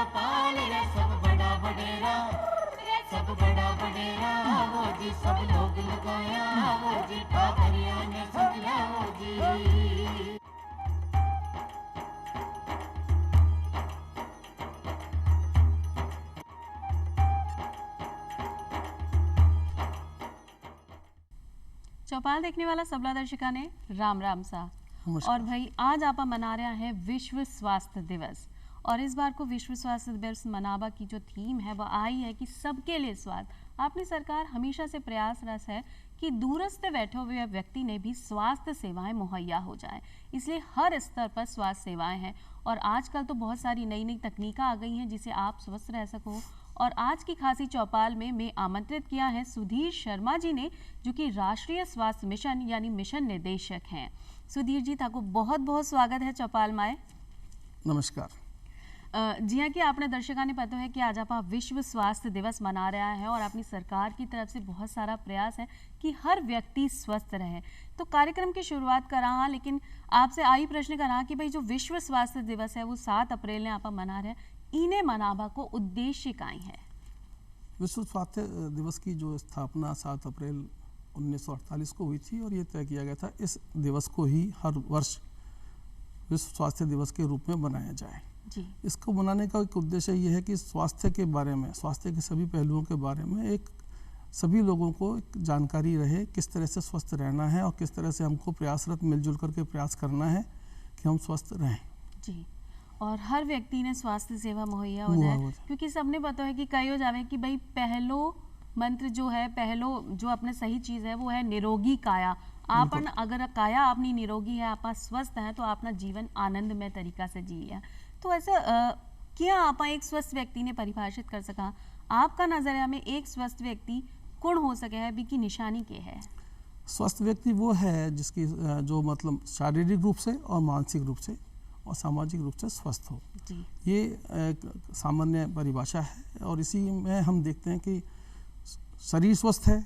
चौपाल रे सब बड़ा बडेरा, सब बड़ा बडेरा वो जी, सब लोग लगाया वो जी, ठाकरिया ने सदिया वो जी। चौपाल देखने वाला सबला दर्शका ने राम राम सा। और भाई आज आप मना रहे हैं विश्व स्वास्थ्य दिवस, और इस बार को विश्व स्वास्थ्य दिवस मनावा की जो थीम है वह आई है कि सबके लिए स्वास्थ्य। अपनी सरकार हमेशा से प्रयासरत है कि दूरस्थ बैठे हुए व्यक्ति ने भी स्वास्थ्य सेवाएं मुहैया हो जाए, इसलिए हर स्तर पर स्वास्थ्य सेवाएं हैं। और आजकल तो बहुत सारी नई नई तकनीकें आ गई हैं जिसे आप स्वस्थ रह सको। और आज की खासी चौपाल में मैं आमंत्रित किया है सुधीर शर्मा जी ने, जो कि राष्ट्रीय स्वास्थ्य मिशन यानी मिशन निदेशक हैं। सुधीर जी, ताको बहुत बहुत स्वागत है चौपाल में। नमस्कार। जी हाँ, कि आपने दर्शकों ने पता है कि आज आप विश्व स्वास्थ्य दिवस मना रहा है और अपनी सरकार की तरफ से बहुत सारा प्रयास है कि हर व्यक्ति स्वस्थ रहे। तो कार्यक्रम की शुरुआत कर रहा, लेकिन आपसे आई प्रश्न कर रहा कि भाई जो विश्व स्वास्थ्य दिवस है वो 7 अप्रैल ने आप मना रहे हैं, इन्हें मनावा को उद्देश्य काई है? विश्व स्वास्थ्य दिवस की जो स्थापना 7 अप्रैल 1948 को हुई थी और ये तय किया गया था इस दिवस को ही हर वर्ष विश्व स्वास्थ्य दिवस के रूप में मनाया जाए जी। इसको मनाने का एक उद्देश्य ये है कि स्वास्थ्य के बारे में, स्वास्थ्य के सभी पहलुओं के बारे में एक सभी लोगों को एक जानकारी रहे, किस तरह से स्वस्थ रहना है और किस तरह से हमको प्रयासरत मिलजुल करके प्रयास करना है कि हम स्वस्थ रहें जी। और हर व्यक्ति ने स्वास्थ्य सेवा मुहैया हो जाए, क्योंकि सबने पता है कि कई हो जावे कि भाई पहलो मंत्र जो है, पहलो जो अपने सही चीज़ है वो है निरोगी काया। आपन अगर काया आपनी निरोगी है, आप स्वस्थ हैं, तो अपना जीवन आनंदमय तरीका से जी लिया। तो ऐसा क्या आप एक स्वस्थ व्यक्ति ने परिभाषित कर सका? आपका नजरिया में एक स्वस्थ व्यक्ति कौन हो सके है, भी की निशानी क्या है? स्वस्थ व्यक्ति वो है जिसकी जो मतलब शारीरिक रूप से और मानसिक रूप से और सामाजिक रूप से स्वस्थ हो जी। ये एक सामान्य परिभाषा है और इसी में हम देखते हैं कि शरीर स्वस्थ है,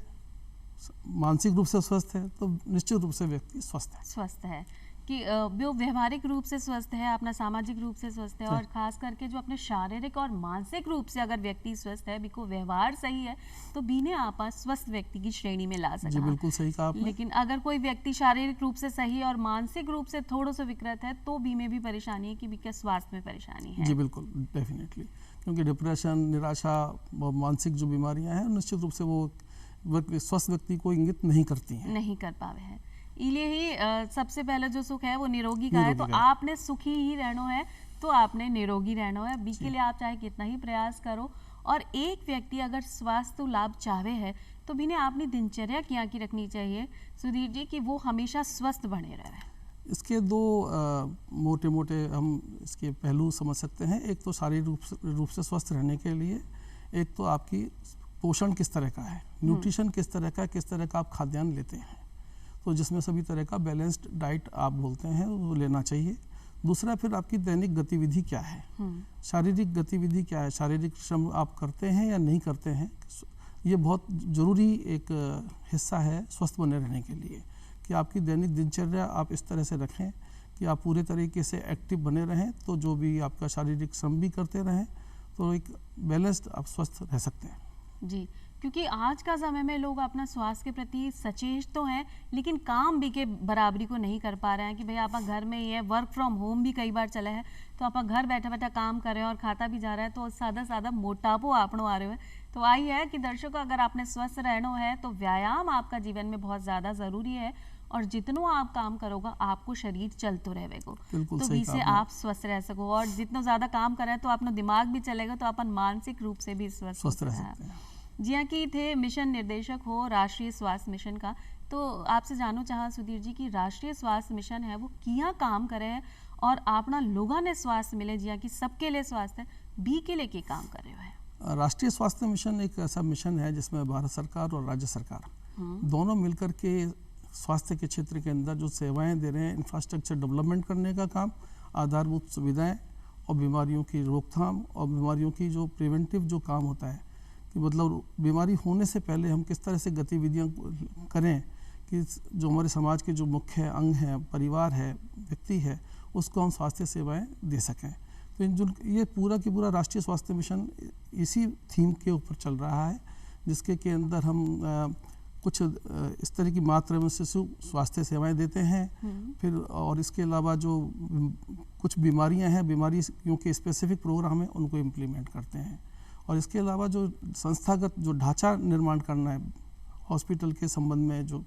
मानसिक रूप से स्वस्थ है, तो निश्चित रूप से व्यक्ति स्वस्थ है कि वो व्यवहारिक रूप से स्वस्थ है, अपना सामाजिक रूप से स्वस्थ है, और खास करके जो अपने शारीरिक और मानसिक रूप से अगर व्यक्ति स्वस्थ है, बिको व्यवहार सही है, तो बीने आप स्वस्थ व्यक्ति की श्रेणी में ला सकते हैं। जी बिल्कुल सही कहा आपने। लेकिन अगर कोई व्यक्ति शारीरिक रूप से सही और मानसिक रूप से थोड़ा सा विकृत है, तो बी में भी परेशानी है कि बी के स्वास्थ्य में परेशानी है। जी बिल्कुल, डेफिनेटली, क्योंकि डिप्रेशन, निराशा, मानसिक जो बीमारियां हैं निश्चित रूप से वो स्वस्थ व्यक्ति को इंगित नहीं करती हैं, नहीं कर पावे हैं। इसलिए ही सबसे पहले जो सुख है वो निरोगी का है। तो आपने सुखी ही रहना है, तो आपने निरोगी रहना है। बी के लिए आप चाहे कितना ही प्रयास करो। और एक व्यक्ति अगर स्वास्थ्य लाभ चाहे है, तो भी ने आपने दिनचर्या क्या की रखनी चाहिए सुधीर जी, कि वो हमेशा स्वस्थ बने रहे? इसके दो मोटे मोटे हम इसके पहलू समझ सकते हैं। एक तो शारीरिक रूप से स्वस्थ रहने के लिए एक तो आपकी पोषण किस तरह का है, न्यूट्रिशन किस तरह का, किस तरह का आप खाद्यान्न लेते हैं, तो जिसमें सभी तरह का बैलेंस्ड डाइट आप बोलते हैं वो लेना चाहिए। दूसरा फिर आपकी दैनिक गतिविधि क्या है, शारीरिक गतिविधि क्या है, शारीरिक श्रम आप करते हैं या नहीं करते हैं, ये बहुत ज़रूरी एक हिस्सा है स्वस्थ बने रहने के लिए, कि आपकी दैनिक दिनचर्या आप इस तरह से रखें कि आप पूरे तरीके से एक्टिव बने रहें, तो जो भी आपका शारीरिक श्रम भी करते रहें, तो एक बैलेंस्ड आप स्वस्थ रह सकते हैं जी। क्योंकि आज का समय में लोग अपना स्वास्थ्य के प्रति सचेत तो हैं, लेकिन काम भी के बराबरी को नहीं कर पा रहे हैं कि भाई आप घर में ही है, वर्क फ्रॉम होम भी कई बार चला है, तो आप घर बैठा बैठा काम कर रहे हैं और खाता भी जा रहा है, तो सादा मोटापो आपनो आ रहे हो। तो आई है कि दर्शकों, अगर आपने स्वस्थ रहना है तो व्यायाम आपका जीवन में बहुत ज़्यादा ज़रूरी है, और जितनो आप काम करोगे आपको शरीर चलते रहेगा, तो इससे आप स्वस्थ रह सको। और जितना ज़्यादा काम करें तो अपना दिमाग भी चलेगा, तो अपन मानसिक रूप से भी स्वस्थ रह सकते हैं। जी हाँ, कि थे मिशन निर्देशक हो राष्ट्रीय स्वास्थ्य मिशन का, तो आपसे जानना चाहा सुधीर जी कि राष्ट्रीय स्वास्थ्य मिशन है वो किया काम करे है और अपना लोगों ने स्वास्थ्य मिले, जी हाँ, कि सबके लिए स्वास्थ्य बी के लिए काम कर रहे हैं? राष्ट्रीय स्वास्थ्य मिशन एक ऐसा मिशन है जिसमें भारत सरकार और राज्य सरकार दोनों मिलकर के स्वास्थ्य के क्षेत्र के अंदर जो सेवाएं दे रहे हैं, इंफ्रास्ट्रक्चर डेवलपमेंट करने का काम, आधारभूत सुविधाएं और बीमारियों की रोकथाम और बीमारियों की जो प्रिवेंटिव जो काम होता है, कि मतलब बीमारी होने से पहले हम किस तरह से गतिविधियां करें कि जो हमारे समाज के जो मुख्य अंग हैं, परिवार है, व्यक्ति है, उसको हम स्वास्थ्य सेवाएं दे सकें। तो ये पूरा की पूरा राष्ट्रीय स्वास्थ्य मिशन इसी थीम के ऊपर चल रहा है, जिसके के अंदर हम कुछ इस तरह की मातृ एवं शिशु स्वास्थ्य सेवाएं देते हैं। फिर और इसके अलावा जो कुछ बीमारियां हैं, बीमारियों के स्पेसिफिक प्रोग्राम हैं, उनको इम्प्लीमेंट करते हैं। और इसके अलावा जो संस्थागत जो ढांचा निर्माण करना है हॉस्पिटल के संबंध में, जो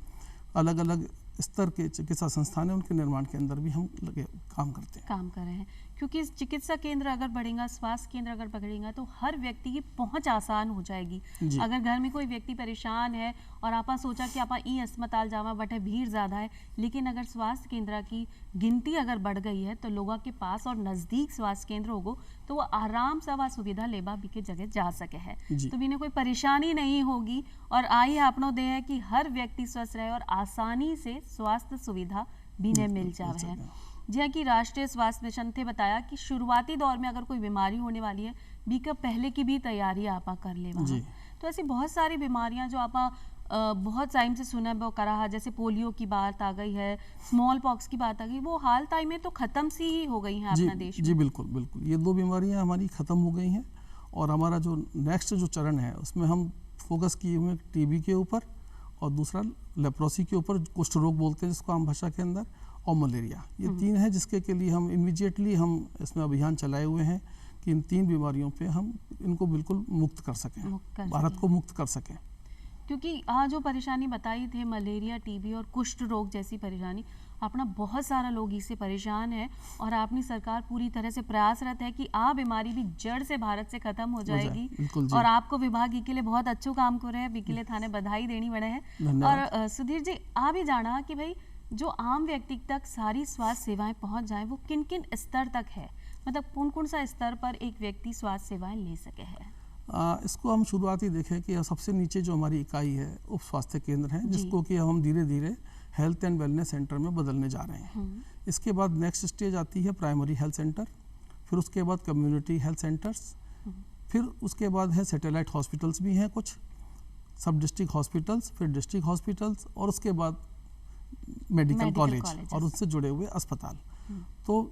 अलग अलग स्तर के चिकित्सा संस्थान है, उनके निर्माण के अंदर भी हम लगे काम करते हैं, काम कर रहे हैं। क्योंकि चिकित्सा केंद्र अगर बढ़ेगा, स्वास्थ्य केंद्र अगर बढ़ेगा, तो हर व्यक्ति की पहुंच आसान हो जाएगी। अगर घर में कोई व्यक्ति परेशान है और आपा सोचा कि आपा ई अस्पताल जावा बटे भीड़ ज़्यादा है, लेकिन अगर स्वास्थ्य केंद्र की गिनती अगर बढ़ गई है तो लोगों के पास और नज़दीक स्वास्थ्य केंद्र होगो तो वो आराम से वह सुविधा लेबा भी के जगह जा सके है, तो भी कोई परेशानी नहीं होगी। और आई अपनो दे है कि हर व्यक्ति स्वस्थ रहे और आसानी से स्वास्थ्य सुविधा भी ने मिल जावे है। जहाँ की राष्ट्रीय स्वास्थ्य मिशन थे बताया कि शुरुआती दौर में अगर कोई बीमारी होने वाली है, बी का पहले की भी तैयारी आपा कर ले वहाँ। तो ऐसी बहुत सारी बीमारियां जो आपा बहुत टाइम से सुना वो करा, जैसे पोलियो की बात आ गई है, स्मॉल पॉक्स की बात आ गई, वो हाल टाइम में तो खत्म सी ही हो गई हैं अपना देश में। जी बिल्कुल बिल्कुल, ये 2 बीमारियां हमारी खत्म हो गई हैं। और हमारा जो नेक्स्ट जो चरण है उसमें हम फोकस किए हुए टीबी के ऊपर, और दूसरा लेप्रोसी के ऊपर, कुष्ठ रोग बोलते हैं जिसको आम भाषा के अंदर, और मलेरिया। ये 3 है जिसके के लिए हम इमीडिएटली हम इसमें अभियान चलाए हुए हैं कि इन 3 बीमारियों पे हम इनको बिल्कुल मुक्त कर सकें, भारत को मुक्त कर सकें। क्योंकि आज जो परेशानी बताई थे मलेरिया, टीबी और कुष्ठ रोग जैसी परेशानी, अपना बहुत सारा लोग इससे परेशान है और अपनी सरकार पूरी तरह से प्रयासरत है कि आ बीमारी भी जड़ से भारत से खत्म हो जाएगी। और आपको विभाग के लिए बहुत अच्छो काम कर रहे हैं, बिकले थाने बधाई देनी बड़े हैं। और सुधीर जी, आ भी जाना कि भाई जो आम व्यक्ति तक सारी स्वास्थ्य सेवाएं पहुंच जाए वो किन किन स्तर तक है, मतलब कौन कौन सा स्तर पर एक व्यक्ति स्वास्थ्य सेवाएं ले सके है? इसको हम शुरुआती देखें कि सबसे नीचे जो हमारी इकाई है उप स्वास्थ्य केंद्र है, जिसको कि हम धीरे धीरे हेल्थ एंड वेलनेस सेंटर में बदलने जा रहे हैं। इसके बाद नेक्स्ट स्टेज आती है प्राइमरी हेल्थ सेंटर, फिर उसके बाद कम्युनिटी हेल्थ सेंटर्स, फिर उसके बाद है सैटेलाइट हॉस्पिटल्स भी हैं कुछ, सब डिस्ट्रिक्ट हॉस्पिटल्स, फिर डिस्ट्रिक्ट हॉस्पिटल्स, और उसके बाद मेडिकल कॉलेज और उससे जुड़े हुए अस्पताल। तो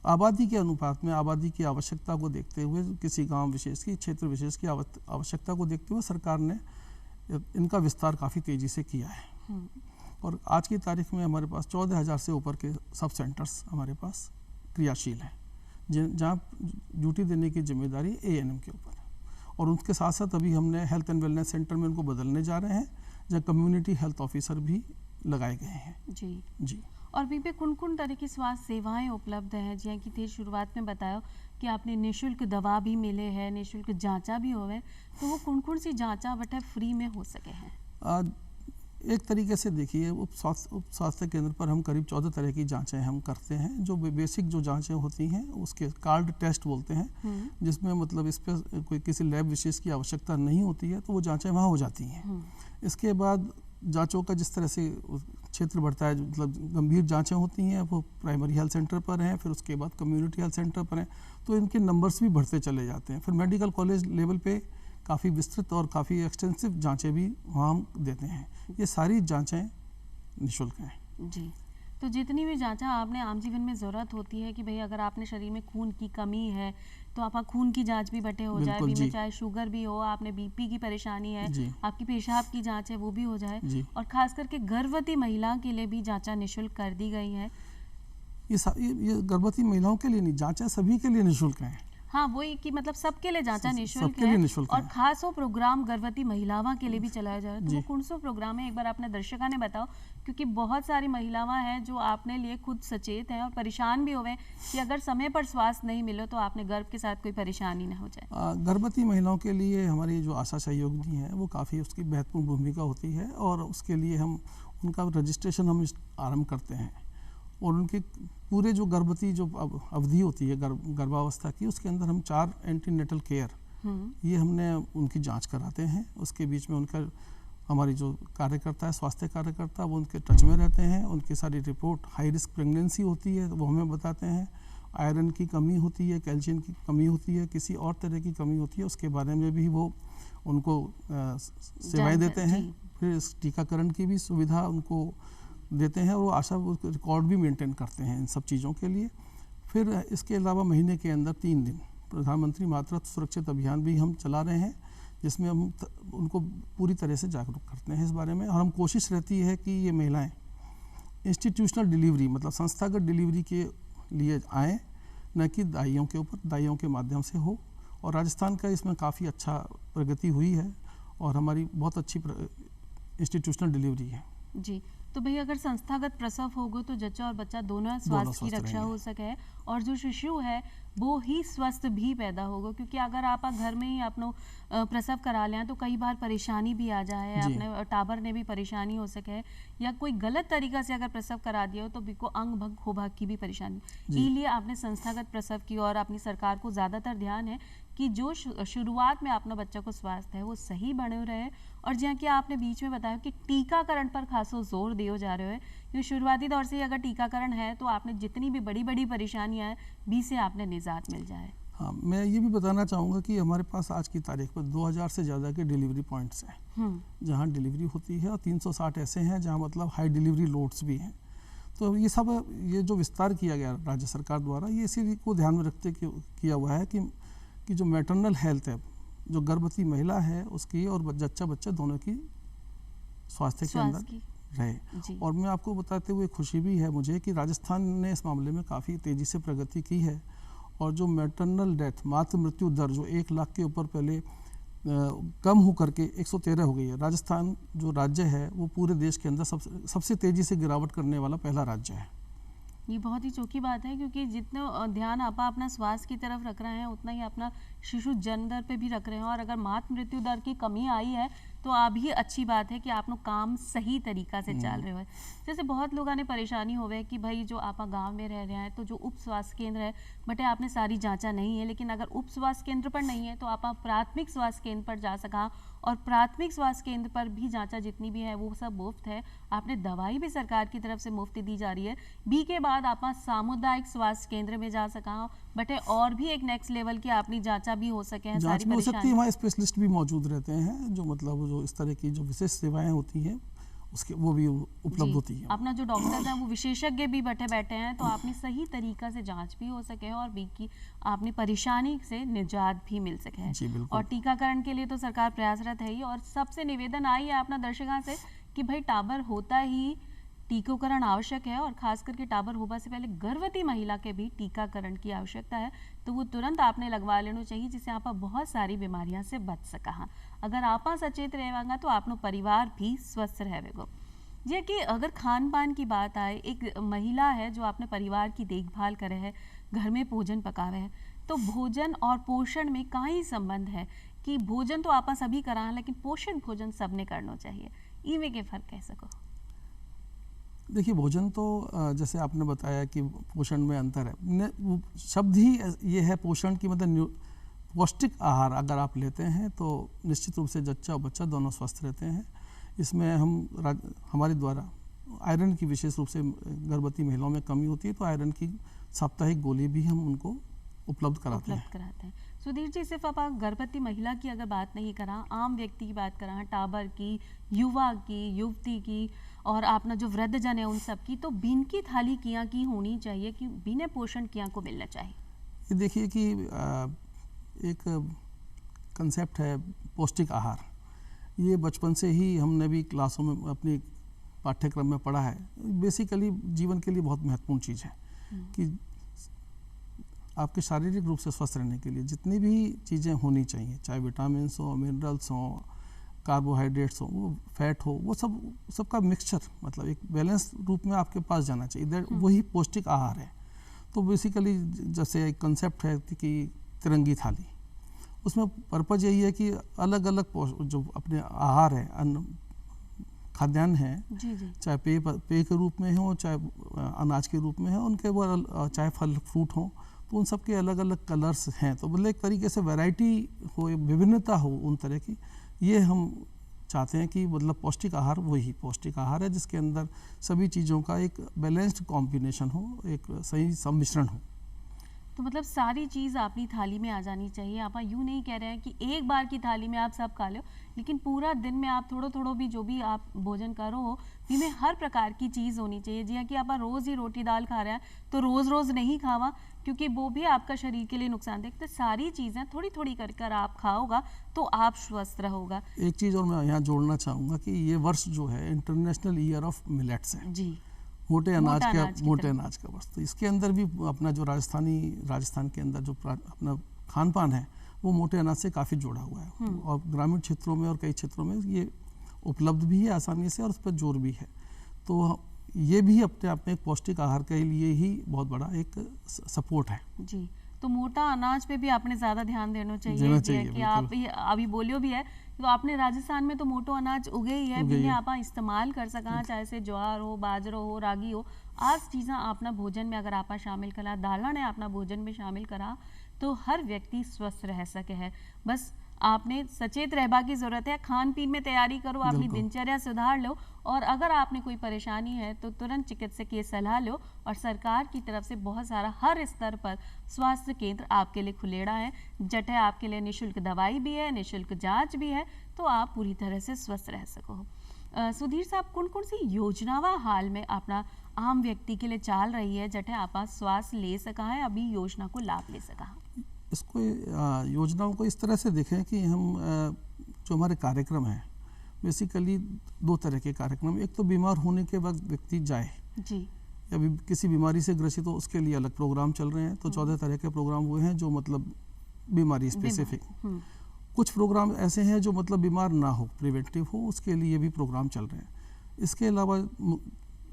आबादी के अनुपात में, आबादी की आवश्यकता को देखते हुए, किसी गांव विशेष की, क्षेत्र विशेष की आवश्यकता को देखते हुए सरकार ने इनका विस्तार काफ़ी तेज़ी से किया है। और आज की तारीख में हमारे पास 14,000 से ऊपर के सब सेंटर्स हमारे पास क्रियाशील हैं, जहाँ ड्यूटी देने की जिम्मेदारी ANM के ऊपर है। और उसके साथ साथ अभी हमने हेल्थ एंड वेलनेस सेंटर में उनको बदलने जा रहे हैं, जहाँ कम्युनिटी हेल्थ ऑफिसर भी लगाए गए हैं। जी। और बीबे कौन कौन तरह की स्वास्थ्य सेवाएं उपलब्ध हैं? जैसे कि थे शुरुआत में बताया कि आपने निःशुल्क दवा भी मिले हैं, निःशुल्क जांचा भी होवे, तो वो कौन कौन सी जांचा बटे फ्री में हो सके हैं? एक तरीके से देखिए, उप स्वास्थ्य केंद्र पर हम करीब 14 तरह की जांचें हम करते हैं। जो बेसिक जो जांचें होती हैं उसके कार्ड टेस्ट बोलते हैं, जिसमें मतलब इस पर कोई किसी लैब विशेष की आवश्यकता नहीं होती है, तो वो जांचें वहाँ हो जाती हैं। इसके बाद जांचों का जिस तरह से क्षेत्र बढ़ता है, मतलब गंभीर जांचें होती हैं वो प्राइमरी हेल्थ सेंटर पर हैं, फिर उसके बाद कम्युनिटी हेल्थ सेंटर पर हैं, तो इनके नंबर्स भी बढ़ते चले जाते हैं। फिर मेडिकल कॉलेज लेवल पे काफ़ी विस्तृत और काफ़ी एक्सटेंसिव जांचें भी वहाँ हम देते हैं। ये सारी जांचें निःशुल्क हैं। जी। तो जितनी भी जांचा आपने आम जीवन में ज़रूरत होती है कि भाई अगर आपने शरीर में खून की कमी है तो आप खून की जांच भी बटे हो जाए, में चाहे शुगर भी हो, आपने BP की परेशानी है, आपकी पेशाब की जांच है वो भी हो जाए। और खास करके गर्भवती महिला के लिए भी जांचा निःशुल्क कर दी गई है। ये गर्भवती महिलाओं के लिए नहीं, जांचा सभी के लिए निःशुल्क है। हाँ, वही कि मतलब सबके लिए जांचा निःशुल्क है। और खास वो प्रोग्राम गर्भवती महिलावां के लिए भी चलाया जा रहा है। तो वो कौन सा प्रोग्राम है, एक बार आपने दर्शका ने बताओ, क्योंकि बहुत सारी महिलावां हैं जो आपने लिए खुद सचेत हैं और परेशान भी हुए कि अगर समय पर स्वास्थ्य नहीं मिले तो आपने गर्भ के साथ कोई परेशानी ना हो जाए। गर्भवती महिलाओं के लिए हमारी जो आशा सहयोगिनी है वो काफ़ी उसकी महत्वपूर्ण भूमिका होती है, और उसके लिए हम उनका रजिस्ट्रेशन हम आरम्भ करते हैं। और उनके पूरे जो गर्भवती जो अवधि होती है गर्भावस्था की, उसके अंदर हम 4 एंटीनेटल केयर ये हमने उनकी जांच कराते हैं। उसके बीच में उनका हमारी जो कार्यकर्ता है, स्वास्थ्य कार्यकर्ता, वो उनके टच में रहते हैं। उनकी सारी रिपोर्ट, हाई रिस्क प्रेगनेंसी होती है तो वो हमें बताते हैं, आयरन की कमी होती है, कैल्शियम की कमी होती है, किसी और तरह की कमी होती है, उसके बारे में भी वो उनको सेवाएँ देते हैं। फिर इस टीकाकरण की भी सुविधा उनको देते हैं, और वो आशा रिकॉर्ड भी मेंटेन करते हैं इन सब चीज़ों के लिए। फिर इसके अलावा महीने के अंदर 3 दिन प्रधानमंत्री मातृत्व सुरक्षित अभियान भी हम चला रहे हैं, जिसमें हम उनको पूरी तरह से जागरूक करते हैं इस बारे में। और हम कोशिश रहती है कि ये महिलाएं इंस्टीट्यूशनल डिलीवरी मतलब संस्थागत डिलीवरी के लिए आएँ, न कि दाइयों के ऊपर, दाइयों के माध्यम से हो। और राजस्थान का इसमें काफ़ी अच्छा प्रगति हुई है और हमारी बहुत अच्छी इंस्टीट्यूशनल डिलीवरी है। जी, तो भैया अगर संस्थागत प्रसव होगा तो जच्चा और बच्चा दोनों स्वास्थ्य की रक्षा हो सके और जो शिशु है वो ही स्वस्थ भी पैदा होगा, क्योंकि अगर आप घर में ही अपनो प्रसव करा लें तो कई बार परेशानी भी आ जाए, अपने टाबर ने भी परेशानी हो सके, या कोई गलत तरीका से अगर प्रसव करा दिया हो तो बिको अंग भंग हो भाग की भी परेशानी। इसलिए आपने संस्थागत प्रसव की और अपनी सरकार को ज़्यादातर ध्यान है कि जो शुरुआत में अपना बच्चा को स्वास्थ्य है वो सही बने रहे। और जहाँ कि आपने बीच में बताया कि टीकाकरण पर खासो जोर दियो जा रहे हो, क्योंकि शुरुआती दौर से अगर टीकाकरण है तो आपने जितनी भी बड़ी बड़ी परेशानियां हैं भी से आपने निजात मिल जाए। हाँ, मैं ये भी बताना चाहूँगा कि हमारे पास आज की तारीख पर 2000 से ज़्यादा के डिलीवरी पॉइंट्स हैं जहाँ डिलीवरी होती है, और 360 ऐसे हैं जहाँ मतलब हाई डिलीवरी लोड्स भी हैं। तो ये सब ये जो विस्तार किया गया राज्य सरकार द्वारा, ये इसी को ध्यान में रखते किया हुआ है कि जो मैटरनल हेल्थ है, जो गर्भवती महिला है उसकी और जच्चा बच्चा दोनों की स्वास्थ्य के अंदर रहे। और मैं आपको बताते हुए खुशी भी है मुझे कि राजस्थान ने इस मामले में काफ़ी तेज़ी से प्रगति की है, और जो मैटरनल डेथ मातृ मृत्यु दर जो 1 लाख के ऊपर पहले कम हो करके 113 हो गई है। राजस्थान जो राज्य है वो पूरे देश के अंदर सबसे तेज़ी से गिरावट करने वाला पहला राज्य है। ये बहुत ही चौकी बात है, क्योंकि जितना ध्यान आप अपना स्वास्थ्य की तरफ रख रहे हैं उतना ही अपना शिशु जन्म दर पे भी रख रहे हैं। और अगर मातृ मृत्यु दर की कमी आई है तो अभी अच्छी बात है कि आप लोग काम सही तरीका से चल रहे हो। जैसे बहुत लोगों ने परेशानी हो है कि भाई जो आप गांव में रह रहे हैं तो जो उप स्वास्थ्य केंद्र है बटे आपने सारी जांचा नहीं है, लेकिन अगर उप स्वास्थ्य केंद्र पर नहीं है तो आप प्राथमिक स्वास्थ्य केंद्र पर जा सका, और प्राथमिक स्वास्थ्य केंद्र पर भी जांचा जितनी भी है वो सब मुफ्त है। आपने दवाई भी सरकार की तरफ से मुफ्त दी जा रही है। बी के बाद आप सामुदायिक स्वास्थ्य केंद्र में जा सका बटे और भी एक नेक्स्ट लेवल की अपनी जांचा भी हो सके हैं, जांच भी हो सकती है। हमारे स्पेशलिस्ट भी मौजूद रहते हैं जो मतलब जो इस तरह की जो विशेष सेवाएं होती हैं उसके वो भी उपलब्ध होती है। अपना जो डॉक्टर हैं वो विशेषज्ञ भी बैठे हैं तो आपने सही तरीका से जांच भी हो सके और बी की आपने परेशानी से निजात भी मिल सके। और टीकाकरण के लिए तो सरकार प्रयासरत है ही। और सबसे निवेदन आई है अपना दर्शकों से कि भाई टाबर होता ही टीकाकरण आवश्यक है, और खास करके टाबर होबा से पहले गर्भवती महिला के भी टीकाकरण की आवश्यकता है, तो वो तुरंत आपने लगवा लेना चाहिए, जिससे आप बहुत सारी बीमारियां से बच सका। अगर आप सचेत रहेगा तो आपनो परिवार भी स्वस्थ रहेगा। जे कि अगर खान पान की बात आए, एक महिला है जो अपने परिवार की देखभाल करे है, घर में भोजन पकावे है, तो भोजन और पोषण में का ही संबंध है कि भोजन तो आप सभी करा लेकिन पोषित भोजन सबने करना चाहिए, इवे के फर्क कह सको। देखिए, भोजन तो जैसे आपने बताया कि पोषण में अंतर है, शब्द ही ये है पोषण की मतलब पौष्टिक आहार अगर आप लेते हैं तो निश्चित रूप से जच्चा और बच्चा दोनों स्वस्थ रहते हैं। इसमें हमारे द्वारा आयरन की विशेष रूप से गर्भवती महिलाओं में कमी होती है तो आयरन की साप्ताहिक गोली भी हम उनको उपलब्ध कराते हैं। सुधीर जी, सिर्फ आप गर्भवती महिला की अगर बात नहीं करा, आम व्यक्ति की बात करा, टाबर की, युवा की, युवती की और आपना जो वृद्ध जन है उन सब की, तो बिन की थाली किया की होनी चाहिए कि बिना पोषण किया को मिलना चाहिए। ये देखिए कि एक कंसेप्ट है पौष्टिक आहार, ये बचपन से ही हमने भी क्लासों में अपनी पाठ्यक्रम में पढ़ा है। बेसिकली जीवन के लिए बहुत महत्वपूर्ण चीज़ है कि आपके शारीरिक रूप से स्वस्थ रहने के लिए जितनी भी चीज़ें होनी चाहिए, चाहे विटामिन्स हो, मिनरल्स हो, कार्बोहाइड्रेट्स हो, वो फैट हो, वो सबका मिक्सचर मतलब एक बैलेंस रूप में आपके पास जाना चाहिए। वही पौष्टिक आहार है। तो बेसिकली जैसे एक कंसेप्ट है कि तिरंगी थाली, उसमें पर्पज़ यही है कि अलग अलग जो अपने आहार है, अन्न खाद्यान्न है, चाहे पेय के रूप में हो, चाहे अनाज के रूप में हो, उनके वो चाहे फल फ्रूट हो, तो उन सब के अलग अलग कलर्स हैं। तो मतलब एक तरीके से वैरायटी हो, विभिन्नता हो उन तरह की, ये हम चाहते हैं कि मतलब पौष्टिक आहार वही पौष्टिक आहार है जिसके अंदर सभी चीज़ों का एक बैलेंस्ड कॉम्बिनेशन हो, एक सही सम्मिश्रण हो। तो मतलब सारी चीज़ अपनी थाली में आ जानी चाहिए। आप यूँ नहीं कह रहे हैं कि एक बार की थाली में आप सब खा लो, लेकिन पूरा दिन में आप थोड़ो थोड़ो भी जो भी आप भोजन करो हो, इनमें हर प्रकार की चीज़ होनी चाहिए। जिया कि आप रोज़ ही रोटी दाल खा रहे हैं तो रोज़ रोज़ नहीं खावा, क्योंकि वो भी आपका शरीर के लिए नुकसानदेह। तो सारी चीज़ें थोड़ी थोड़ी कर कर आप खाओगा तो आप स्वस्थ रहोगा। एक चीज़ और मैं यहाँ जोड़ना चाहूँगा कि ये वर्ष जो है इंटरनेशनल ईयर ऑफ मिलेट्स है, जी, मोटे अनाज मोटा का अनाज की मोटे तरफ। अनाज का वर्ष। तो इसके अंदर भी अपना जो राजस्थान के अंदर जो अपना खान पान है वो मोटे अनाज से काफ़ी जुड़ा हुआ है, और ग्रामीण क्षेत्रों में और कई क्षेत्रों में ये उपलब्ध भी है आसानी से और उस पर जोर भी है। तो ये भी अपने आप में एक पौष्टिक आहार के लिए ही बहुत बड़ा एक सपोर्ट है। जी, तो मोटा अनाज पे भी आपने ज़्यादा ध्यान देना चाहिए, देना जे चाहिए, कि आप ये अभी बोलियो भी है तो आपने राजस्थान में तो मोटो अनाज उगे ही है, उगे बिने ही है। आप इस्तेमाल कर सका, चाहे से ज्वार हो, बाजरो हो, रागी हो। आज चीज़ें अपना भोजन में अगर आप शामिल करा, दालना ने अपना भोजन में शामिल करा तो हर व्यक्ति स्वस्थ रह सके है। बस आपने सचेत रहबा की ज़रूरत है, खान पीन में तैयारी करो, अपनी बिल्कुल। दिनचर्या सुधार लो, और अगर आपने कोई परेशानी है तो तुरंत चिकित्सकीय सलाह लो। और सरकार की तरफ से बहुत सारा हर स्तर पर स्वास्थ्य केंद्र आपके लिए खुलेड़ा है, जटे आपके लिए निःशुल्क दवाई भी है, निःशुल्क जांच भी है, तो आप पूरी तरह से स्वस्थ रह सको। सुधीर साहब, कौन कौन सी योजनावा हाल में अपना आम व्यक्ति के लिए चाल रही है जटे आप स्वास्थ्य ले सका है, अभी योजना को लाभ ले सका? इसको योजनाओं को इस तरह से देखें कि हम जो हमारे कार्यक्रम हैं बेसिकली दो तरह के कार्यक्रम, एक तो बीमार होने के वक्त व्यक्ति जाए जी, या भी किसी बीमारी से ग्रसित हो, उसके लिए अलग प्रोग्राम चल रहे हैं। तो 14 तरह के प्रोग्राम हुए हैं जो मतलब बीमारी स्पेसिफिक। कुछ प्रोग्राम ऐसे हैं जो मतलब बीमार ना हो, प्रिवेंटिव हो, उसके लिए भी प्रोग्राम चल रहे हैं। इसके अलावा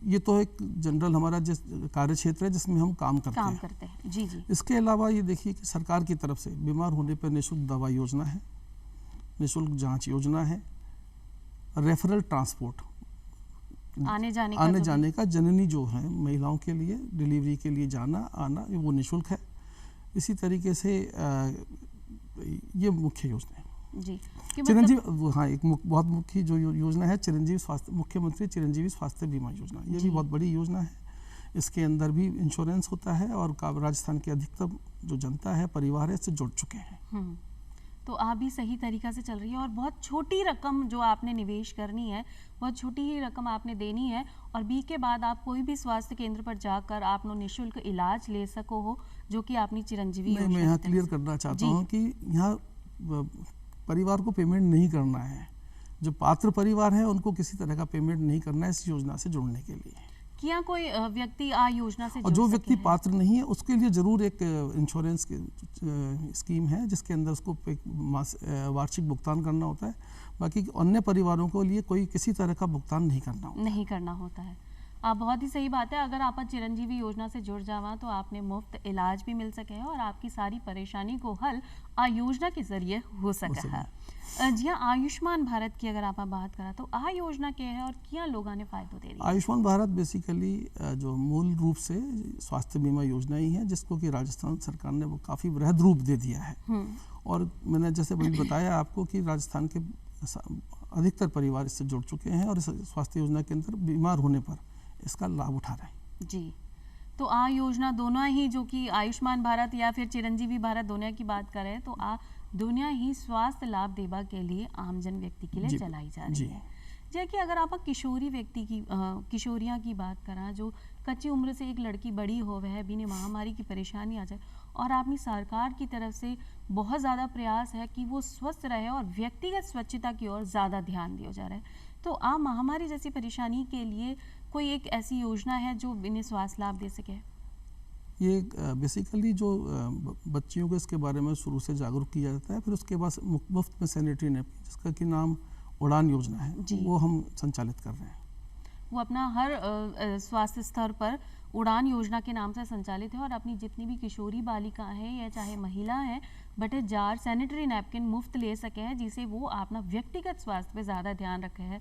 ये तो एक जनरल हमारा जिस कार्य क्षेत्र है जिसमें हम काम करते हैं। जी जी। इसके अलावा ये देखिए कि सरकार की तरफ से बीमार होने पर निःशुल्क दवा योजना है, निःशुल्क जांच योजना है, रेफरल ट्रांसपोर्ट आने जाने का जननी जो है महिलाओं के लिए डिलीवरी के लिए जाना आना वो निःशुल्क है। इसी तरीके से ये मुख्य योजना है जी। चिरंजीवी। हाँ, एक बहुत मुख्य जो योजना है चिरंजीवी स्वास्थ्य, मुख्यमंत्री चिरंजीवी स्वास्थ्य बीमा योजना, ये भी बहुत बड़ी योजना है। इसके अंदर भी इंश्योरेंस होता है और राजस्थान के अधिकतम जो जनता है, परिवार है, इससे जुड़ चुके हैं। तो आप भी सही तरीका से चल रही है, और बहुत छोटी रकम जो आपने निवेश करनी है, बहुत छोटी ही रकम आपने देनी है, और बी के बाद आप कोई भी स्वास्थ्य केंद्र पर जाकर आप निःशुल्क इलाज ले सको हो, जो कि आपने चिरंजीवी योजना। मैं यहाँ क्लियर करना चाहता हूँ कि यहाँ परिवार को पेमेंट नहीं करना है, जो पात्र परिवार है उनको किसी तरह का पेमेंट नहीं करना है इस योजना से जुड़ने के लिए। क्या कोई व्यक्ति आ योजना से और जो व्यक्ति पात्र नहीं है उसके लिए जरूर एक इंश्योरेंस की स्कीम है जिसके अंदर उसको वार्षिक भुगतान करना होता है। बाकी अन्य परिवारों को लिए कोई किसी तरह का भुगतान नहीं करना होता है। आप बहुत ही सही बात है। अगर आप चिरंजीवी योजना से जुड़ जावा तो आपने मुफ्त इलाज भी मिल सके और आपकी सारी परेशानी को हल आ योजना के जरिए हो सके है। जी हाँ, आयुष्मान भारत की अगर आप बात करा तो आ योजना क्या है और क्या लोगों ने फायदा दे रही है? आयुष्मान भारत बेसिकली जो मूल रूप से स्वास्थ्य बीमा योजना ही है जिसको कि राजस्थान सरकार ने वो काफ़ी वृहद रूप दे दिया है। और मैंने जैसे बताया आपको कि राजस्थान के अधिकतर परिवार इससे जुड़ चुके हैं और इस स्वास्थ्य योजना के अंदर बीमार होने पर इसका लाभ उठा रहे हैं। जी, तो आ योजना दोनों ही, जो कि आयुष्मान भारत या फिर चिरंजीवी भारत दोनों की बात करें तो आ दोनों ही स्वास्थ्य लाभ देवा के लिए आमजन व्यक्ति के लिए चलाई जा रही है। जैसे कि अगर आप किशोरी व्यक्ति की किशोरियाँ की बात करें, जो कच्ची उम्र से एक लड़की बड़ी हो वह भी महामारी की परेशानी आ जाए और अपनी सरकार की तरफ से बहुत ज़्यादा प्रयास है कि वो स्वस्थ रहे और व्यक्तिगत स्वच्छता की ओर ज़्यादा ध्यान दिया जा रहा है। तो आ महामारी जैसी परेशानी के लिए कोई एक ऐसी योजना है जो इन्हें स्वास्थ्य लाभ दे सके? ये बेसिकली जो बच्चियों को इसके बारे में शुरू से जागरूक किया जाता है, फिर उसके बाद मुफ्त में सैनिटरी नैपकिन जिसका कि नाम उड़ान योजना है वो हम संचालित कर रहे हैं। वो अपना हर स्वास्थ्य स्तर पर उड़ान योजना के नाम से संचालित है और अपनी जितनी भी किशोरी बालिका है या चाहे महिला है बटे जार सैनिटरी नैपकिन मुफ्त ले सके हैं, जिसे वो अपना व्यक्तिगत स्वास्थ्य पे ज़्यादा ध्यान रखे हैं।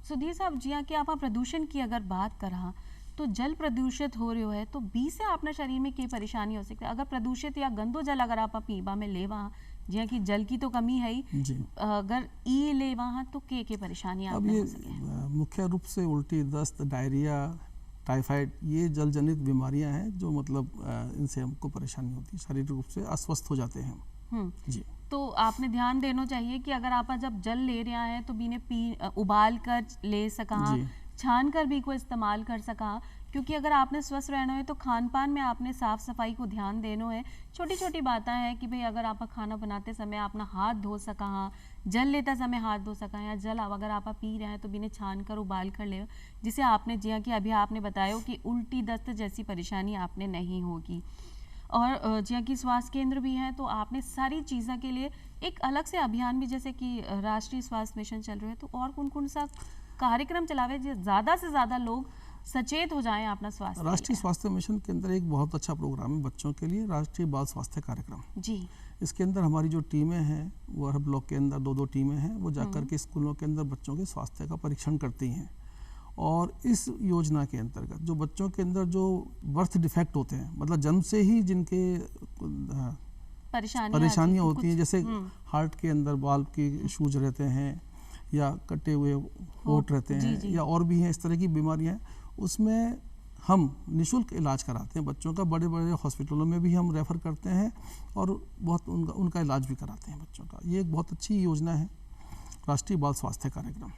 सुधीर साहब जी हाँ, कि आप प्रदूषण की अगर बात करा तो जल प्रदूषित हो रही है तो बी से अपना शरीर में क्या परेशानी हो सकती है? अगर प्रदूषित या गंदो जल अगर आप पीबा में ले वहाँ जी कि जल की तो कमी है ही, अगर ई ले वहाँ तो के परेशानी आप हो सके? मुख्य रूप से उल्टी, दस्त, डायरिया, टाइफाइड ये जल जनित बीमारियां हैं जो मतलब इनसे हमको परेशानी होती है, शारीरिक रूप से अस्वस्थ हो जाते हैं हम। जी, तो आपने ध्यान देना चाहिए कि अगर आप जब जल ले रहे हैं तो बीने उबाल कर ले सका, छान कर भी को इस्तेमाल कर सका, क्योंकि अगर आपने स्वस्थ रहना है तो खान पान में आपने साफ सफाई को ध्यान देना है। छोटी छोटी बातें हैं कि भाई अगर आप खाना बनाते समय अपना हाथ धो सका, हाँ, जल लेते समय हाथ धो सका, या जल अगर आप पी रहे हैं तो बिना छान कर उबाल कर ले, जिसे आपने जिया कि अभी आपने बताया कि उल्टी दस्त जैसी परेशानी आपने नहीं होगी। और जिया कि स्वास्थ्य केंद्र भी हैं तो आपने सारी चीज़ों के लिए एक अलग से अभियान भी, जैसे कि राष्ट्रीय स्वास्थ्य मिशन चल रहे हैं, तो और कौन कौन सा कार्यक्रम चलावे जो ज़्यादा से ज़्यादा लोग सचेत हो जाएं अपना स्वास्थ्य। राष्ट्रीय स्वास्थ्य मिशन के अंदर एक बहुत अच्छा प्रोग्राम है बच्चों के लिए, राष्ट्रीय बाल स्वास्थ्य कार्यक्रम जी। इसके अंदर हमारी जो टीमें हैं वो हर ब्लॉक के अंदर 2-2 टीमें हैं, वो जाकर के स्कूलों के अंदर बच्चों के स्वास्थ्य का परीक्षण करती हैं। और इस योजना के अंतर्गत जो बच्चों के अंदर जो बर्थ डिफेक्ट होते हैं, मतलब जन्म से ही जिनके परेशानियाँ होती हैं, जैसे हार्ट के अंदर बाल के इश्यूज रहते हैं, या कटे हुए होंठ रहते हैं, या और भी हैं इस तरह की बीमारियां, उसमें हम निःशुल्क इलाज कराते हैं बच्चों का। बड़े बड़े हॉस्पिटलों में भी हम रेफ़र करते हैं और बहुत उनका इलाज भी कराते हैं बच्चों का। ये एक बहुत अच्छी योजना है राष्ट्रीय बाल स्वास्थ्य कार्यक्रम।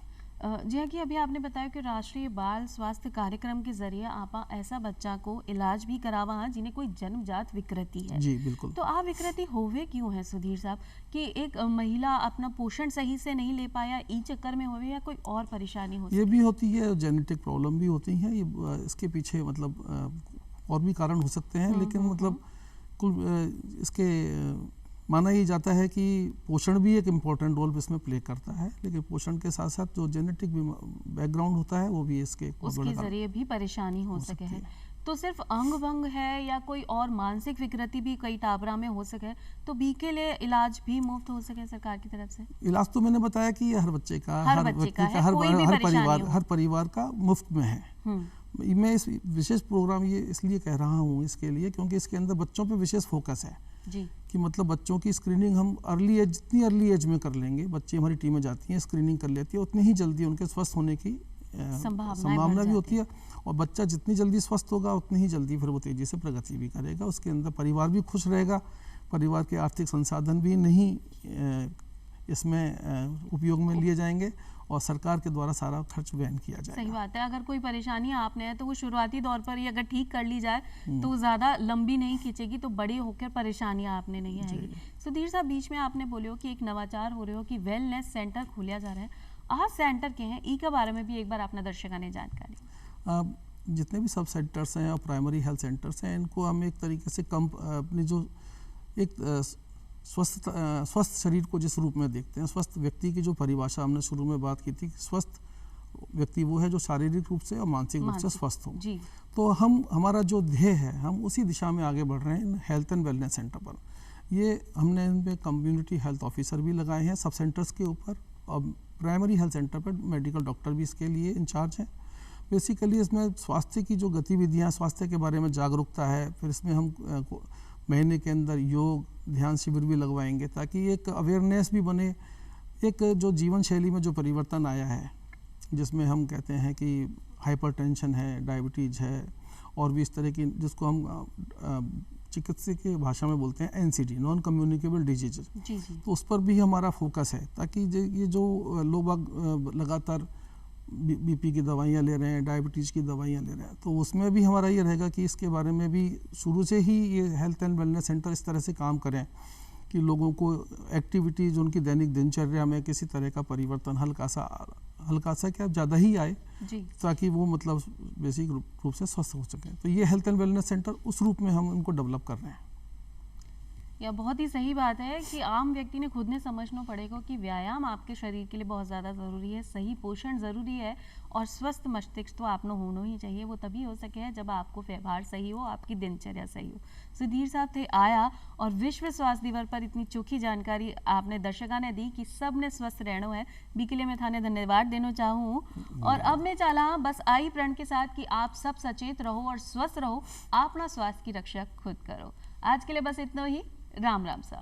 जी हाँ, कि अभी आपने बताया कि राष्ट्रीय बाल स्वास्थ्य कार्यक्रम के जरिए आप ऐसा बच्चा को इलाज भी करावा हैं जिन्हें कोई जन्मजात विकृति है। जी बिल्कुल। तो आ विकृति होवे क्यों है सुधीर साहब, कि एक महिला अपना पोषण सही से नहीं ले पाया, ई चक्कर में होवे, या कोई और परेशानी हो? ये भी होती है, जेनेटिक प्रॉब्लम भी होती है, ये इसके पीछे मतलब और भी कारण हो सकते हैं, लेकिन मतलब कुल इसके माना ये जाता है कि पोषण भी एक इम्पॉर्टेंट रोल इसमें प्ले करता है, लेकिन पोषण के साथ साथ जो जेनेटिक बैकग्राउंड होता है वो भी इसके जरिए भी परेशानी हो सके है। तो सिर्फ अंग भंग है या कोई और मानसिक विकृति भी कई टाबरा में हो सके, तो बी के लिए इलाज भी मुफ्त हो सके सरकार की तरफ से? इलाज तो मैंने बताया कि हर बच्चे का, हर परिवार का मुफ्त में है। मैं इस विशेष प्रोग्राम ये इसलिए कह रहा हूँ इसके लिए, क्योंकि इसके अंदर बच्चों पे विशेष फोकस है जी। कि मतलब बच्चों की स्क्रीनिंग हम अर्ली एज, जितनी अर्ली एज में कर लेंगे, बच्चे हमारी टीमें जाती हैं स्क्रीनिंग कर लेती है, उतनी ही जल्दी उनके स्वस्थ होने की संभावना भी होती है। और बच्चा जितनी जल्दी स्वस्थ होगा उतनी ही जल्दी फिर वो तेजी से प्रगति भी करेगा, उसके अंदर परिवार भी खुश रहेगा, परिवार के आर्थिक संसाधन भी नहीं इसमें उपयोग में लिए जाएंगे और सरकार के द्वारा सारा खर्च वहन किया जाएगा। सही बात है। अगर कोई परेशानी आपने है तो वो शुरुआती दौर पर ही अगर ठीक कर ली जाए तो ज़्यादा लंबी नहीं खींचेगी, तो बड़ी होकर परेशानियां आपने नहीं आएगी। सुधीर साहब, बीच में आपने बोले हो कि एक नवाचार हो रहे हो कि वेलनेस सेंटर खोला जा रहा है, आज सेंटर के हैं ई के बारे में भी एक बार अपना दर्शकों ने जानकारी। जितने भी सब सेंटर्स हैं और प्राइमरी हेल्थ सेंटर्स हैं, इनको हम एक तरीके से कम अपनी जो एक स्वस्थ शरीर को जिस रूप में देखते हैं, स्वस्थ व्यक्ति की जो परिभाषा हमने शुरू में बात की थी, स्वस्थ व्यक्ति वो है जो शारीरिक रूप से और मानसिक रूप से स्वस्थ हो। तो हमारा जो ध्येय है, हम उसी दिशा में आगे बढ़ रहे हैं हेल्थ एंड वेलनेस सेंटर पर। ये हमने इनमें कम्युनिटी हेल्थ ऑफिसर भी लगाए हैं सब सेंटर्स के ऊपर, और प्राइमरी हेल्थ सेंटर पर मेडिकल डॉक्टर भी इसके लिए इंचार्ज हैं। बेसिकली इसमें स्वास्थ्य की जो गतिविधियाँ, स्वास्थ्य के बारे में जागरूकता है, फिर इसमें हम महीने के अंदर योग ध्यान शिविर भी लगवाएंगे ताकि एक अवेयरनेस भी बने। एक जो जीवन शैली में जो परिवर्तन आया है, जिसमें हम कहते हैं कि हाइपरटेंशन है, डायबिटीज़ है, और भी इस तरह की जिसको हम चिकित्सकीय भाषा में बोलते हैं NCD, नॉन कम्युनिकेबल डिजीज, तो उस पर भी हमारा फोकस है ताकि ये जो लोग लगातार BP की दवाइयाँ ले रहे हैं, डायबिटीज़ की दवाइयाँ ले रहे हैं, तो उसमें भी हमारा ये रहेगा कि इसके बारे में भी शुरू से ही ये हेल्थ एंड वेलनेस सेंटर इस तरह से काम करें कि लोगों को एक्टिविटीज़, उनकी दैनिक दिनचर्या में किसी तरह का परिवर्तन हल्का सा क्या ज़्यादा ही आए, ताकि वो मतलब बेसिक रूप से स्वस्थ हो सके। तो ये हेल्थ एंड वेलनेस सेंटर उस रूप में हम उनको डेवलप कर रहे हैं। यह बहुत ही सही बात है कि आम व्यक्ति ने खुद ने समझना पड़ेगा कि व्यायाम आपके शरीर के लिए बहुत ज़्यादा ज़रूरी है, सही पोषण ज़रूरी है, और स्वस्थ मस्तिष्क तो आपने होना ही चाहिए। वो तभी हो सके है जब आपको व्यवहार सही हो, आपकी दिनचर्या सही हो। सुधीर साहब थे आया और विश्व स्वास्थ्य दिवस पर इतनी चोखी जानकारी आपने दर्शकों ने दी कि सब ने स्वस्थ रहना है। बी के लिए मैं थाने धन्यवाद देना चाहूँ। और अब मैं चला बस आई प्रण के साथ कि आप सब सचेत रहो और स्वस्थ रहो, अपना स्वास्थ्य की रक्षा खुद करो। आज के लिए बस इतना ही। राम राम सा।